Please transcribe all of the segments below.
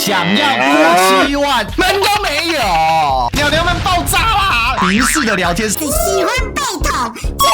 想要过7万，门都没有，鸟鸟们爆炸啦！民视的聊天室，喜欢被捅，尊重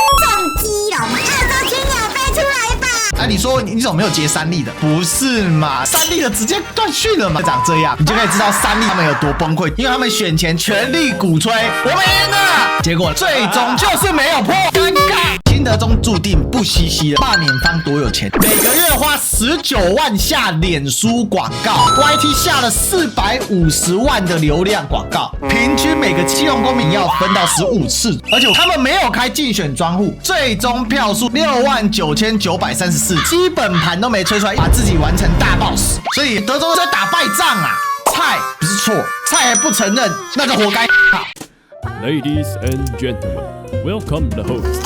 基隆，恶作剧鸟飞出来吧！啊，你说你怎么没有接三立的？不是嘛？三立的直接断讯了嘛？长这样，你就可以知道三立他们有多崩溃，因为他们选前全力鼓吹我们赢了，结果最终就是没有破，尴尬。清德中注定不稀稀了，罢免方多有钱，每个月花19万下脸书广告 ，YT 下了450万的流量广告，平均每个基隆公民要分到15次，而且他们没有开竞选专户，最终票数69934，基本盘都没吹出来，把自己完成大 boss， 所以德州在打败仗啊，菜不是错，菜还不承认，那就活该。Ladies and gentlemen, welcome the host.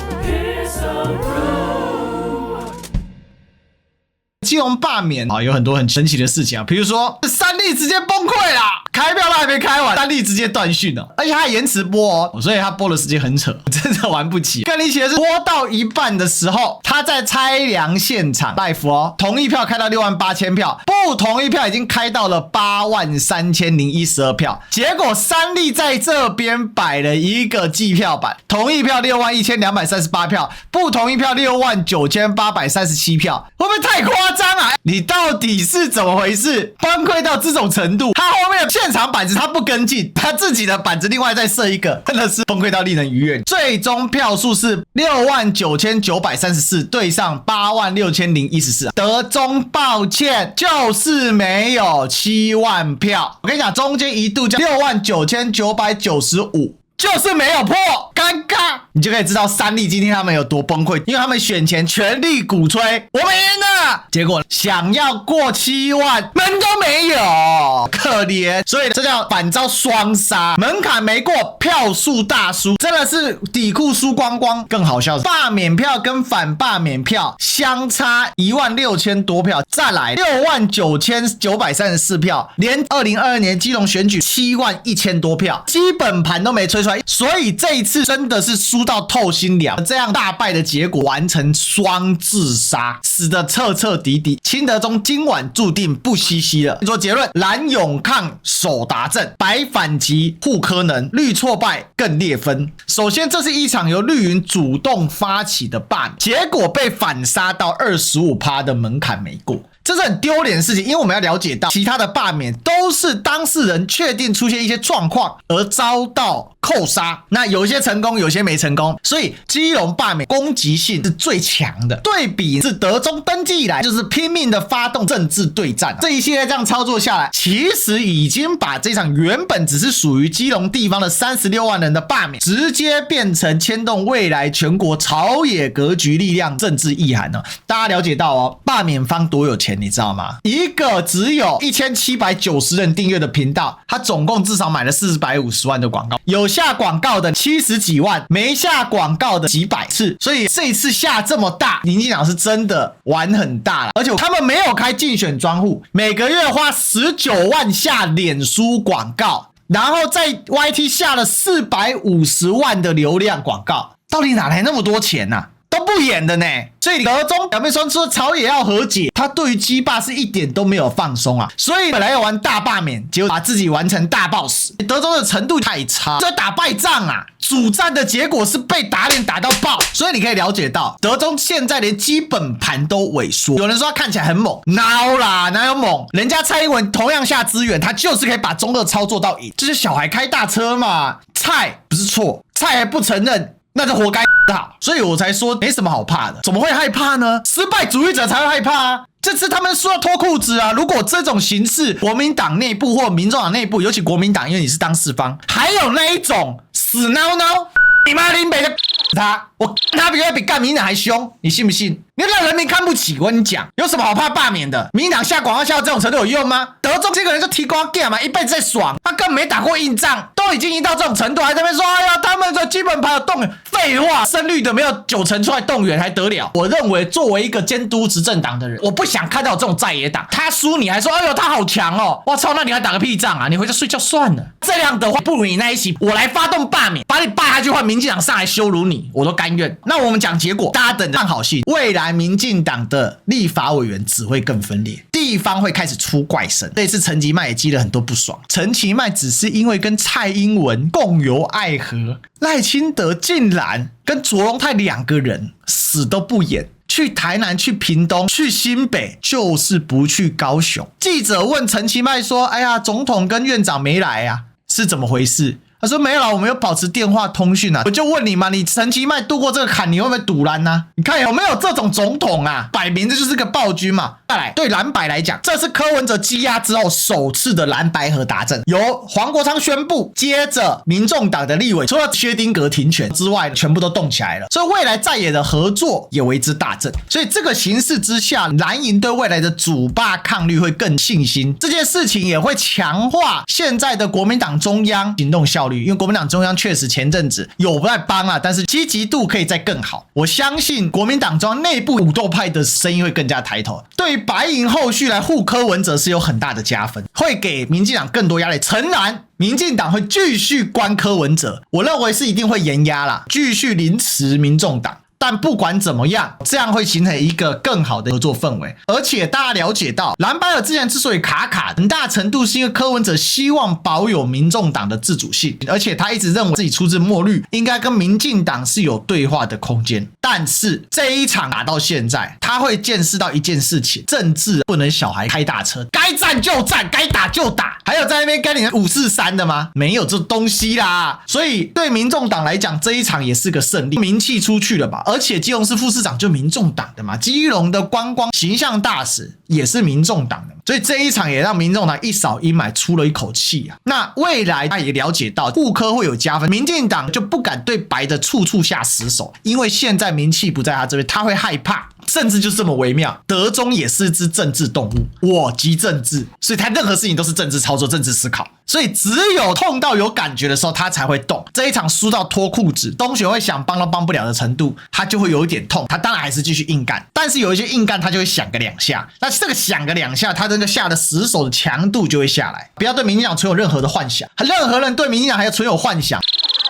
基隆罢免啊，有很多很神奇的事情啊，比如说三立直接崩溃啦，开票都还没开完，三立直接断讯了，而且他还延迟播哦，所以他播的时间很扯，真的玩不起。更离奇的是，播到一半的时候，他在拆量现场 live 哦，同意票开到68000票，不同意票已经开到了83012票，结果三立在这边摆了一个计票板，同意票61238票，不同意票69837票，会不会太夸张？你到底是怎么回事？崩溃到这种程度，他后面的现场板子他不跟进，他自己的板子另外再设一个，真的是崩溃到令人愉悦。最终票数是69934对上86014，德中抱歉就是没有7万票。我跟你讲，中间一度叫69995。就是没有破，尴尬，你就可以知道三立今天他们有多崩溃，因为他们选前全力鼓吹我们赢了，结果想要过7万，门都没有，可怜，所以这叫反遭双杀，门槛没过，票数大输，真的是底裤输光光。更好笑的，罢免票跟反罢免票相差16000多票，再来69934票，连2022年基隆选举71000多票，基本盘都没吹出来。所以这一次真的是输到透心凉，这样大败的结果完成双自杀，死得彻彻底底。清德中今晚注定不稀稀了。做结论：蓝永抗手达阵，白反击护科能，绿挫败更裂分。首先，这是一场由绿营主动发起的罢免，结果被反杀到25%的门槛没过。这是很丢脸的事情，因为我们要了解到，其他的罢免都是当事人确定出现一些状况而遭到扣杀，那有些成功，有些没成功，所以基隆罢免攻击性是最强的。对比是德中登记以来，就是拼命的发动政治对战，这一系列这样操作下来，其实已经把这场原本只是属于基隆地方的36万人的罢免，直接变成牵动未来全国朝野格局力量政治意涵了。大家了解到哦，罢免方多有钱，你知道吗？一个只有1790人订阅的频道，他总共至少买了450万的广告，有下广告的70几万，没下广告的几百次，所以这一次下这么大，民进党是真的玩很大了，而且他们没有开竞选专户，每个月花19万下脸书广告，然后在 YT 下了450万的流量广告，到底哪来那么多钱啊？都不演的呢，所以德中表面说朝野要和解，他对于基霸是一点都没有放松啊，所以本来要玩大罢免，结果把自己玩成大 boss， 德中的程度太差，在打败仗啊，主战的结果是被打脸打到爆，所以你可以了解到德中现在连基本盘都萎缩。有人说他看起来很猛，哪有猛，人家蔡英文同样下资源，他就是可以把中二操作到赢，就是小孩开大车嘛，菜不是错，菜还不承认，那就活该。所以我才说没什么好怕的，怎么会害怕呢？失败主义者才会害怕啊！这次他们说要脱裤子啊！如果这种形式，国民党内部或民众党内部，尤其国民党，因为你是当事方，还有那一种死孬孬，你妈林北的他，我他比干民进党还凶，你信不信？你让人民看不起，我跟你讲，有什么好怕罢免的？民进党下广告下到这种程度有用吗？德中这个人就提光 game 嘛，一辈子在爽，他根本没打过硬仗，都已经赢到这种程度，还在那边说，哎呀，他们的基本盘有动员，废话，胜率的没有90%出来动员还得了？我认为作为一个监督执政党的人，我不想看到这种在野党，他输你还说，哎呦他好强哦，我操，那你还打个屁仗啊？你回家睡觉算了。这样的话，不如你那一起，我来发动罢免，把你罢下去，换民进党上来羞辱你，我都该甘愿。那我们讲结果，大家等着看好戏。未来民进党的立法委员只会更分裂，地方会开始出怪声。这次陈其迈也积了很多不爽，陈其迈只是因为跟蔡英文共游爱河，赖清德竟然跟卓荣泰2个人死都不演。去台南、去屏东、去新北，就是不去高雄。记者问陈其迈说：“哎呀，总统跟院长没来啊，是怎么回事？”他说没有啦，我们有保持电话通讯啊。我就问你嘛，你陈其迈度过这个坎，你会不会赌蓝呢？你看有没有这种总统啊？摆明这就是个暴君嘛。再来，对蓝白来讲，这是柯文哲羁押之后首次的蓝白合达阵，由黄国昌宣布，接着民众党的立委除了薛丁格停权之外，全部都动起来了。所以未来在野的合作也为之大振。所以这个形势之下，蓝营对未来的主霸抗力会更信心。这件事情也会强化现在的国民党中央行动效率，因为国民党中央确实前阵子有在帮啊，但是积极度可以再更好。我相信国民党中央内部武斗派的声音会更加抬头，对于白营后续来护柯文哲是有很大的加分，会给民进党更多压力。诚然，民进党会继续关柯文哲，我认为是一定会严压啦，继续凌迟民众党。但不管怎么样，这样会形成一个更好的合作氛围。而且大家了解到，蓝白合之前之所以卡，很大程度是因为柯文哲希望保有民众党的自主性，而且他一直认为自己出自墨绿，应该跟民进党是有对话的空间。但是这一场打到现在，他会见识到一件事情：政治不能小孩开大车，该战就战，该打就打。还有在那边跟你543的吗？没有这东西啦。所以对民众党来讲，这一场也是个胜利，名气出去了吧。而且基隆市副市长就民众党的嘛，基隆的观光形象大使也是民众党的，所以这一场也让民众党一扫阴霾，出了一口气啊。那未来他也了解到护柯会有加分，民进党就不敢对白的处处下死手，因为现在名气不在他这边，他会害怕。政治就是这么微妙，德中也是只政治动物，我即政治，所以他任何事情都是政治操作、政治思考，所以只有痛到有感觉的时候，他才会动。这一场输到脱裤子，东选会想帮都帮不了的程度，他就会有一点痛，他当然还是继续硬干，但是有一些硬干他就会响个2下，那这个响个2下，他这个下的死手的强度就会下来。不要对民进党存有任何的幻想，任何人对民进党还有存有幻想，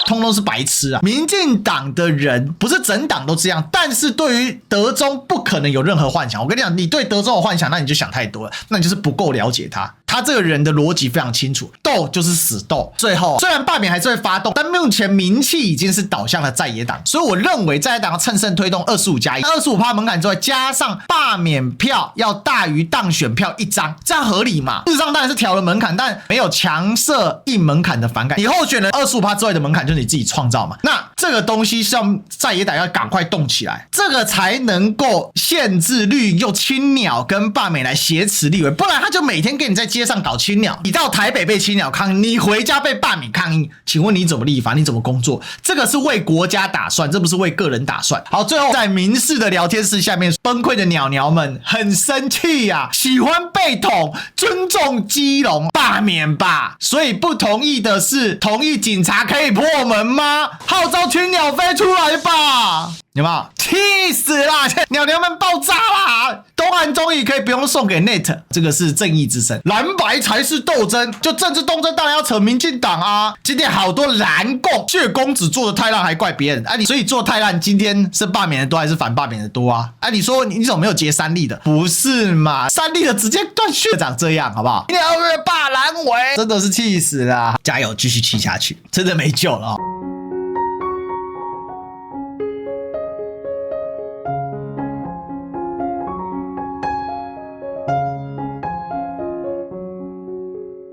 通通是白痴啊！民进党的人不是整党都这样，但是对于德中不可能有任何幻想。我跟你讲，你对德中有幻想，那你就想太多了，那你就是不够了解他。他这个人的逻辑非常清楚，斗就是死斗。最后虽然罢免还是会发动，但目前名气已经是倒向了在野党，所以我认为在野党乘胜推动25+1，25%门槛之外，加上罢免票要大于当选票1张，这样合理嘛？事实上当然是调了门槛，但没有强设硬门槛的反感。你候选人25%之外的门槛就是你自己创造嘛。那这个东西是要在野党要赶快动起来，这个才能够限制绿营用青鸟跟罢免来挟持立委，不然他就每天跟你在街上搞青鸟，你到台北被青鸟抗议，你回家被罢免抗议，请问你怎么立法？你怎么工作？这个是为国家打算，这不是为个人打算。好，最后在民视的聊天室下面，崩溃的鸟鸟们很生气啊，喜欢被捅，尊重基隆，罢免吧。所以不同意的是，同意警察可以破门吗？号召青鸟飞出来吧。有没有气死啦？鸟鸟们爆炸啦！东岸综艺可以不用送给 Net， 这个是正义之声，蓝白才是斗争，就政治斗争当然要扯民进党啊！今天好多蓝共谢公子做的太烂，还怪别人啊！你所以做太烂，今天是罢免的多还是反罢免的多啊？啊，你说你怎么没有结3例的？不是嘛？3例的直接断血，长这样好不好？你要罢蓝委，真的是气死了！加油，继续气下去，真的没救了哦。